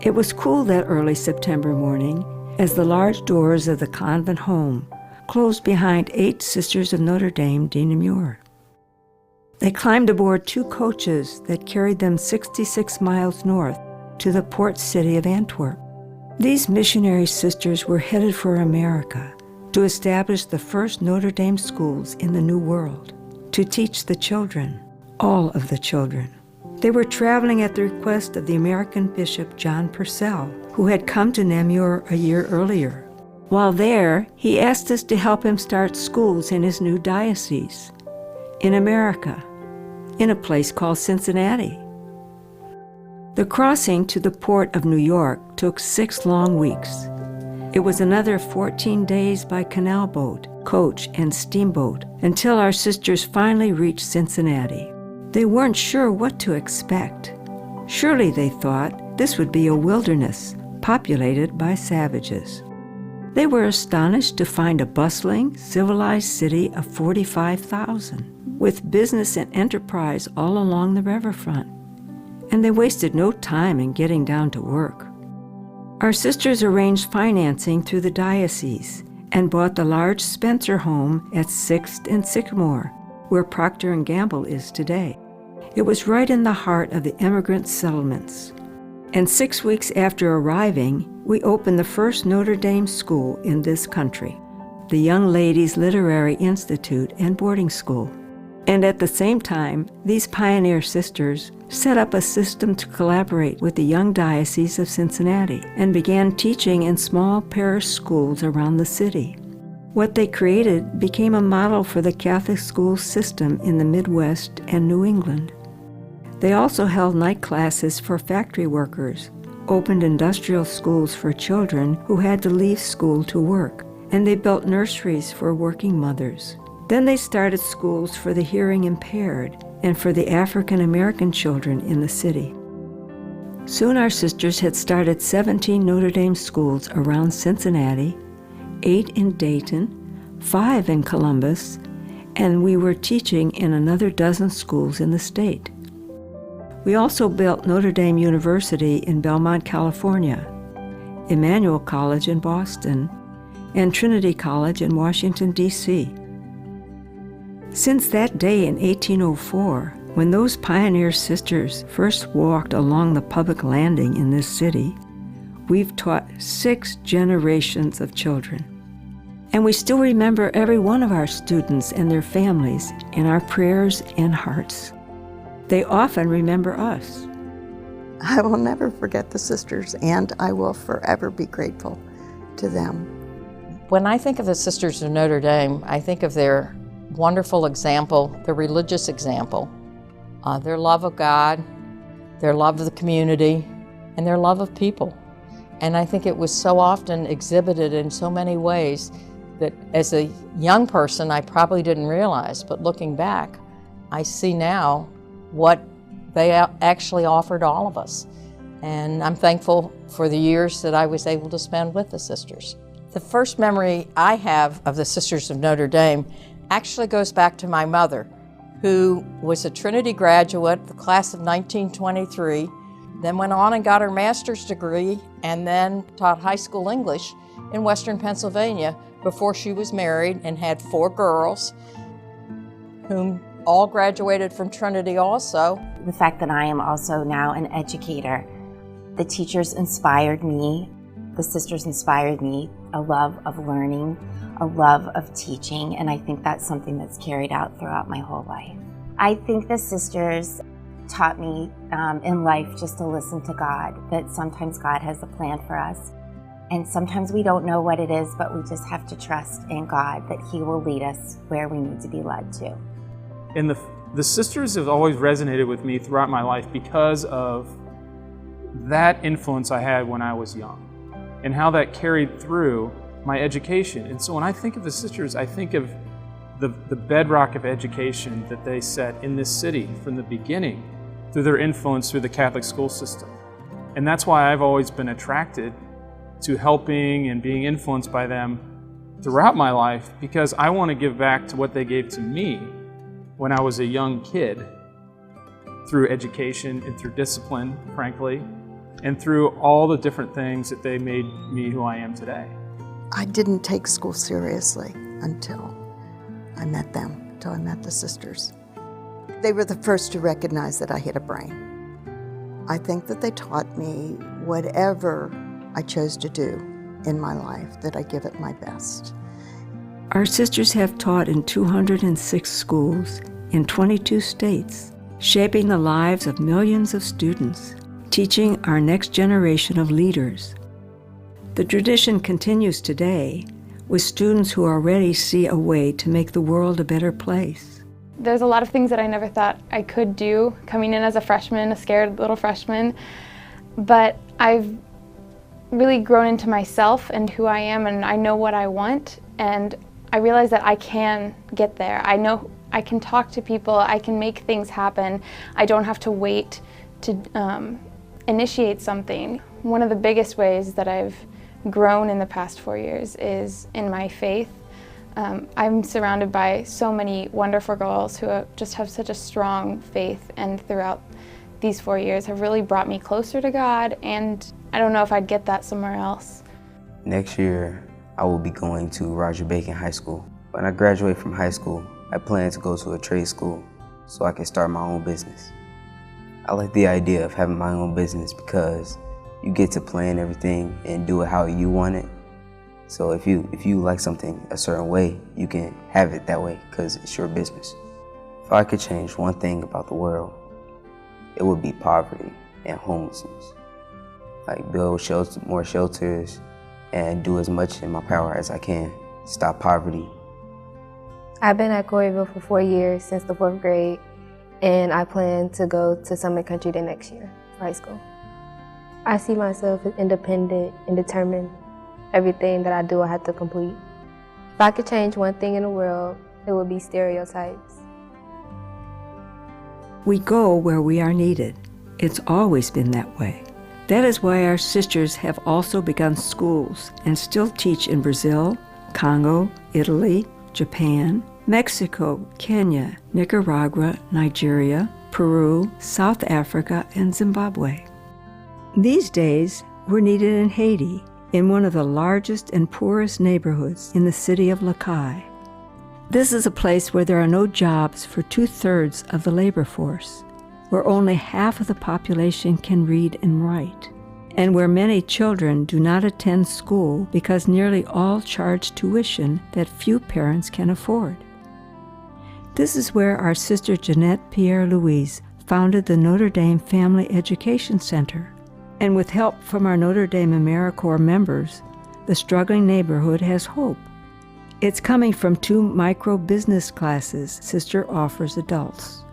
It was cool that early September morning as the large doors of the convent home closed behind 8 Sisters of Notre Dame de Namur. They climbed aboard 2 coaches that carried them 66 miles north to the port city of Antwerp. These missionary sisters were headed for America to establish the first Notre Dame schools in the New World, to teach the children, all of the children. They were traveling at the request of the American Bishop John Purcell, who had come to Namur a year earlier. While there, he asked us to help him start schools in his new diocese, in America, in a place called Cincinnati. The crossing to the port of New York took 6 long weeks. It was another 14 days by canal boat, coach, and steamboat until our sisters finally reached Cincinnati. They weren't sure what to expect. Surely, they thought, this would be a wilderness populated by savages. They were astonished to find a bustling, civilized city of 45,000, with business and enterprise all along the riverfront. And they wasted no time in getting down to work. Our sisters arranged financing through the diocese and bought the large Spencer home at 6th and Sycamore, where Procter & Gamble is today. It was right in the heart of the immigrant settlements. And 6 weeks after arriving, we opened the first Notre Dame school in this country, the Young Ladies Literary Institute and Boarding School. And at the same time, these pioneer sisters set up a system to collaborate with the young Diocese of Cincinnati and began teaching in small parish schools around the city. What they created became a model for the Catholic school system in the Midwest and New England. They also held night classes for factory workers, opened industrial schools for children who had to leave school to work, and they built nurseries for working mothers. Then they started schools for the hearing impaired and for the African American children in the city. Soon our sisters had started 17 Notre Dame schools around Cincinnati, 8 in Dayton, 5 in Columbus, and we were teaching in another dozen schools in the state. We also built Notre Dame University in Belmont, California, Emmanuel College in Boston, and Trinity College in Washington, D.C. Since that day in 1804, when those pioneer sisters first walked along the public landing in this city, we've taught 6 generations of children. And we still remember every one of our students and their families in our prayers and hearts. They often remember us. I will never forget the sisters, and I will forever be grateful to them. When I think of the Sisters of Notre Dame, I think of their wonderful example, their religious example, their love of God, their love of the community, and their love of people. And I think it was so often exhibited in so many ways that as a young person, I probably didn't realize, but looking back, I see now what they actually offered all of us. And I'm thankful for the years that I was able to spend with the sisters. The first memory I have of the Sisters of Notre Dame actually goes back to my mother, who was a Trinity graduate, the class of 1923, then went on and got her master's degree and then taught high school English in Western Pennsylvania before she was married and had 4 girls, whom all graduated from Trinity also. The fact that I am also now an educator, the teachers inspired me, the sisters inspired me, a love of learning, a love of teaching, and I think that's something that's carried out throughout my whole life. I think the sisters taught me in life just to listen to God, that sometimes God has a plan for us, and sometimes we don't know what it is, but we just have to trust in God that He will lead us where we need to be led to. And the sisters have always resonated with me throughout my life because of that influence I had when I was young and how that carried through my education. And so when I think of the sisters, I think of the bedrock of education that they set in this city from the beginning through their influence through the Catholic school system. And that's why I've always been attracted to helping and being influenced by them throughout my life, because I want to give back to what they gave to me when I was a young kid, through education and through discipline, frankly. and through all the different things that they made me who I am today. I didn't take school seriously until I met them, until I met the sisters. They were the first to recognize that I had a brain. I think that they taught me whatever I chose to do in my life, that I give it my best. Our sisters have taught in 206 schools in 22 states, shaping the lives of millions of students, teaching our next generation of leaders. The tradition continues today with students who already see a way to make the world a better place. There's a lot of things that I never thought I could do coming in as a freshman, a scared little freshman, but I've really grown into myself and who I am, and I know what I want, and I realize that I can get there. I know I can talk to people, I can make things happen. I don't have to wait to initiate something. One of the biggest ways that I've grown in the past 4 years is in my faith. I'm surrounded by so many wonderful girls who just have such a strong faith, and throughout these 4 years have really brought me closer to God, and I don't know if I'd get that somewhere else. Next year, I will be going to Roger Bacon High School. When I graduate from high school, I plan to go to a trade school so I can start my own business. I like the idea of having my own business because you get to plan everything and do it how you want it. So if you like something a certain way, you can have it that way because it's your business. If I could change one thing about the world, it would be poverty and homelessness. Like build more shelters and do as much in my power as I can. Stop poverty. I've been at Coreyville for 4 years, since the 4th grade, and I plan to go to Summit Country the next year for high school. I see myself as independent and determined. Everything that I do, I have to complete. If I could change one thing in the world, it would be stereotypes. We go where we are needed. It's always been that way. That is why our sisters have also begun schools and still teach in Brazil, Congo, Italy, Japan, Mexico, Kenya, Nicaragua, Nigeria, Peru, South Africa, and Zimbabwe. These days, we're needed in Haiti, in one of the largest and poorest neighborhoods in the city of Lakai. This is a place where there are no jobs for 2/3 of the labor force, where only half of the population can read and write, and where many children do not attend school because nearly all charge tuition that few parents can afford. This is where our sister Jeanette Pierre-Louise founded the Notre Dame Family Education Center. And with help from our Notre Dame AmeriCorps members, the struggling neighborhood has hope. It's coming from 2 micro-business classes Sister offers adults.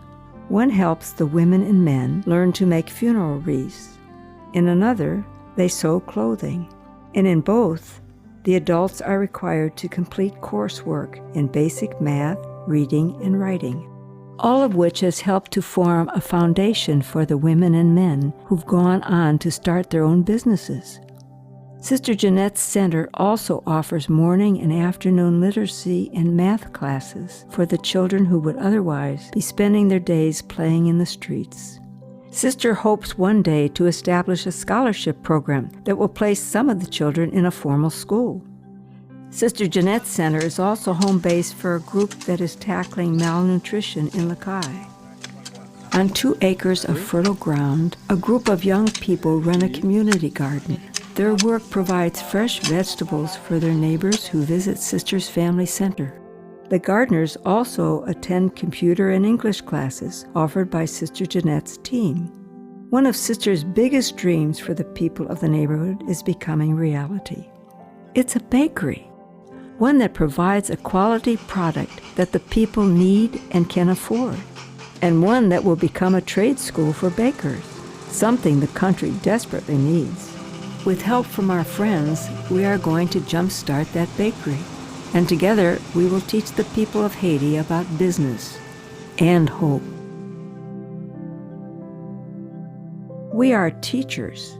One helps the women and men learn to make funeral wreaths. In another, they sew clothing. And in both, the adults are required to complete coursework in basic math, reading, and writing, all of which has helped to form a foundation for the women and men who've gone on to start their own businesses. Sister Jeanette's center also offers morning and afternoon literacy and math classes for the children who would otherwise be spending their days playing in the streets. Sister hopes one day to establish a scholarship program that will place some of the children in a formal school. Sister Jeanette's center is also home base for a group that is tackling malnutrition in Lakai. On 2 acres of fertile ground, a group of young people run a community garden. Their work provides fresh vegetables for their neighbors who visit Sister's Family Center. The gardeners also attend computer and English classes offered by Sister Jeanette's team. One of Sister's biggest dreams for the people of the neighborhood is becoming reality. It's a bakery, one that provides a quality product that the people need and can afford, and one that will become a trade school for bakers, something the country desperately needs. With help from our friends, we are going to jumpstart that bakery, and together we will teach the people of Haiti about business and hope. We are teachers,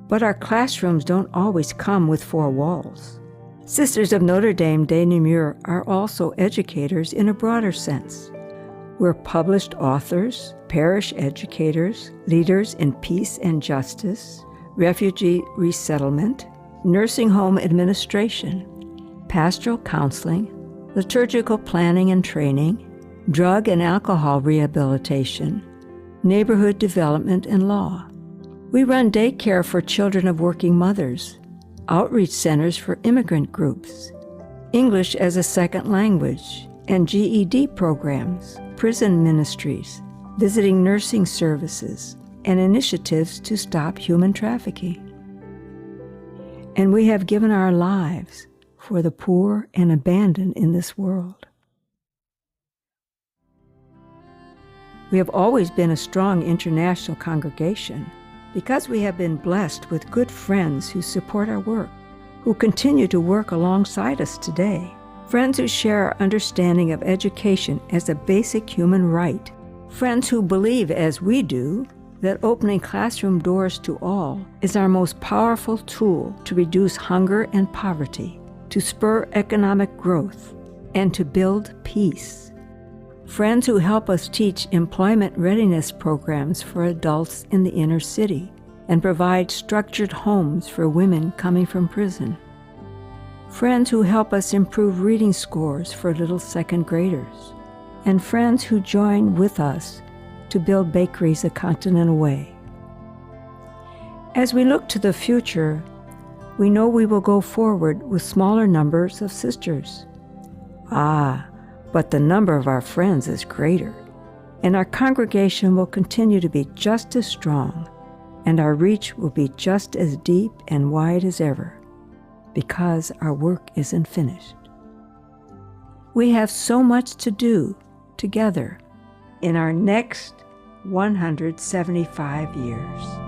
but our classrooms don't always come with 4 walls. Sisters of Notre Dame de Namur are also educators in a broader sense. We're published authors, parish educators, leaders in peace and justice, refugee resettlement, nursing home administration, pastoral counseling, liturgical planning and training, drug and alcohol rehabilitation, neighborhood development, and law. We run daycare for children of working mothers, outreach centers for immigrant groups, English as a second language, and GED programs, prison ministries, visiting nursing services, and initiatives to stop human trafficking. And we have given our lives for the poor and abandoned in this world. We have always been a strong international congregation because we have been blessed with good friends who support our work, who continue to work alongside us today, friends who share our understanding of education as a basic human right, friends who believe, as we do, that opening classroom doors to all is our most powerful tool to reduce hunger and poverty, to spur economic growth, and to build peace. Friends who help us teach employment readiness programs for adults in the inner city and provide structured homes for women coming from prison. Friends who help us improve reading scores for little second graders. And friends who join with us to build bakeries a continent away. As we look to the future, we know we will go forward with smaller numbers of sisters. But the number of our friends is greater, and our congregation will continue to be just as strong, and our reach will be just as deep and wide as ever, because our work isn't finished. We have so much to do together in our next 175 years.